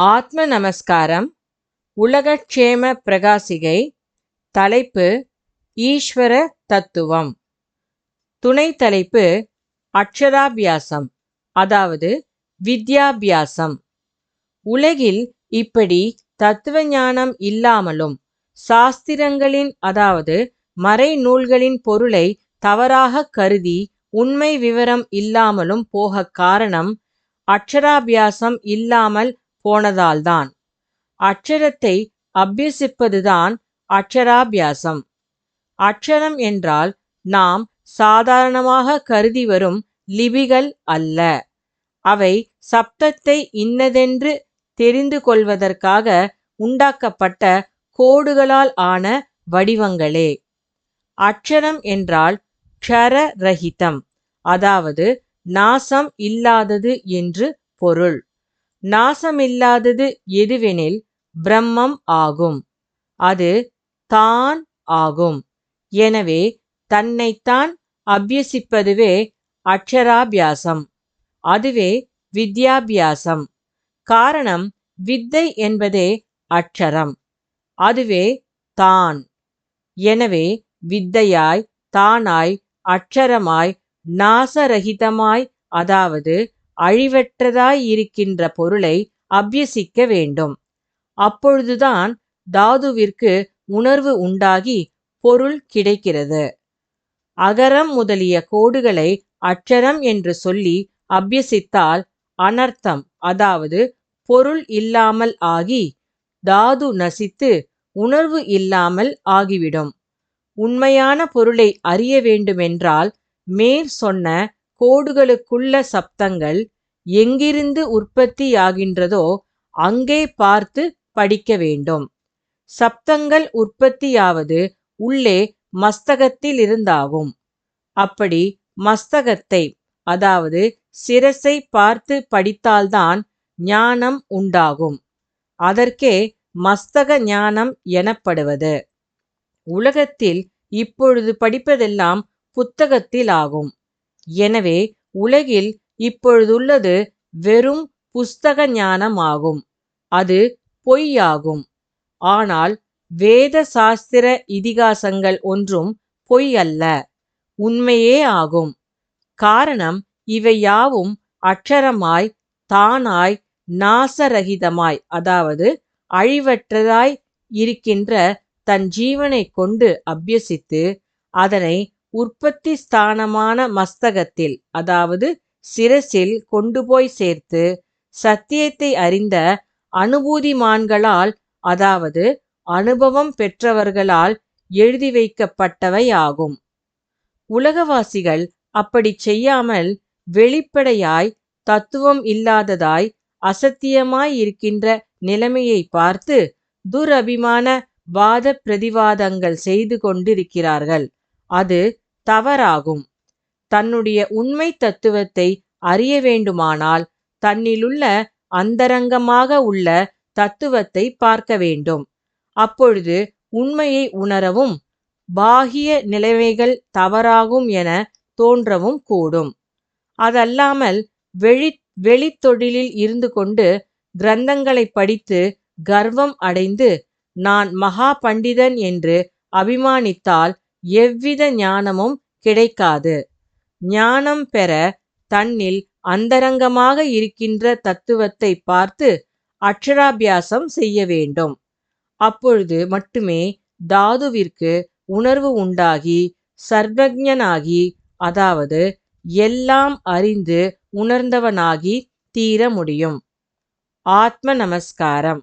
ஆத்ம நமஸ்காரம். உலகக்ஷேம பிரகாசிகை. தலைப்பு ஈஸ்வர தத்துவம். துணை தலைப்பு அக்ஷராபியாசம், அதாவது வித்யாபியாசம். உலகில் இப்படி தத்துவ ஞானம் இல்லாமலும் சாஸ்திரங்களின் அதாவது மறைநூல்களின் பொருளை தவறாக கருதி உண்மை விவரம் இல்லாமலும் போக காரணம் அக்ஷராபியாசம் இல்லாமல் போனதால்தான். அக்ஷரத்தை அபியசிப்பதுதான் அக்ஷராபியாசம். அக்ஷரம் என்றால் நாம் சாதாரணமாக கருதி வரும் லிபிகள் அல்ல. அவை சப்தத்தை இன்னதென்று தெரிந்து கொள்வதற்காக உண்டாக்கப்பட்ட கோடுகளால் ஆன வடிவங்களே. அக்ஷரம் என்றால் க்ஷரரஹிதம், அதாவது நாசம் இல்லாதது என்று பொருள். நாசமில்லாதது எதுவெனில் பிரம்மம் ஆகும். அது தான் ஆகும். எனவே தன்னைத்தான் அபியசிப்பதுவே அக்ஷராபியாசம். அதுவே வித்யாபியாசம். காரணம் வித்தை என்பதே அக்ஷரம், அதுவே தான். எனவே வித்தையாய் தானாய் அக்ஷரமாய் நாசரகிதமாய், அதாவது அழிவற்றதாய் இருக்கின்ற பொருளை அபியசிக்க வேண்டும். அப்பொழுதுதான் தாதுவிற்கு உணர்வு உண்டாகி பொருள் கிடைக்கிறது. அகரம் முதலிய கோடுகளை அக்ஷரம் என்று சொல்லி அபியசித்தால் அனர்த்தம், அதாவது பொருள் இல்லாமல் ஆகி தாது நசித்து உணர்வு இல்லாமல் ஆகிவிடும். உண்மையான பொருளை அறிய வேண்டுமென்றால் மேற் சொன்ன கோடுகளுக்குள்ள சப்தங்கள் எங்கிருந்து உற்பத்தியாகின்றதோ அங்கே பார்த்து படிக்க வேண்டும். சப்தங்கள் உற்பத்தியாவது உள்ளே மஸ்தகத்தில் இருந்தாகும். அப்படி மஸ்தகத்தை, அதாவது சிரசை பார்த்து படித்தால்தான் ஞானம் உண்டாகும். அதற்கே மஸ்தக ஞானம் எனப்படுவது. உலகத்தில் இப்பொழுது படிப்பதெல்லாம் புத்தகத்தில் ஆகும். எனவே உலகில் இப்பொழுதுள்ளது வெறும் புஸ்தக ஞானம் ஆகும். அது பொய்யாகும். ஆனால் வேத சாஸ்திர இதிகாசங்கள் ஒன்றும் பொய் அல்ல, உண்மையே ஆகும். காரணம் இவை யாவும் அக்ஷரமாய் தானாய் நாசரகிதமாய், அதாவது அழிவற்றதாய் இருக்கின்ற தன் ஜீவனை கொண்டு அபியசித்து அதனை உற்பத்தி ஸ்தானமான மஸ்தகத்தில், அதாவது சிரசில் கொண்டு போய் சேர்த்து சத்தியத்தை அறிந்த அனுபூதிமான்களால், அதாவது அனுபவம் பெற்றவர்களால் எழுதி வைக்கப்பட்டவை ஆகும். உலகவாசிகள் அப்படி செய்யாமல் வெளிப்படையாய் தத்துவம் இல்லாததாய் அசத்தியமாய் இருக்கின்ற நிலைமையை பார்த்து துரபிமான வாத பிரதிவாதங்கள் செய்து கொண்டிருக்கிறார்கள். அது தவறாகும். தன்னுடைய உண்மை தத்துவத்தை அறிய வேண்டுமானால் தன்னிலுள்ள அந்தரங்கமாக உள்ள தத்துவத்தை பார்க்க வேண்டும். அப்பொழுது உண்மையை உணரவும் பாகிய நிலைமைகள் தவறாகும் என தோன்றவும் கூடும். அதல்லாமல் வெளித்தொழிலில் இருந்து கொண்டு கிரந்தங்களை படித்து கர்வம் அடைந்து நான் மகா பண்டிதன் என்று அபிமானித்தால் எவ்வித ஞானமும் கிடைக்காது. ஞானம் பெற தன்னில் அந்தரங்கமாக இருக்கின்ற தத்துவத்தை பார்த்து அக்ஷராபியாசம் செய்ய வேண்டும். அப்பொழுது மட்டுமே தாதுவிற்கு உணர்வு உண்டாகி சர்வஜனாகி, அதாவது எல்லாம் அறிந்து உணர்ந்தவனாகி தீர முடியும். ஆத்ம நமஸ்காரம்.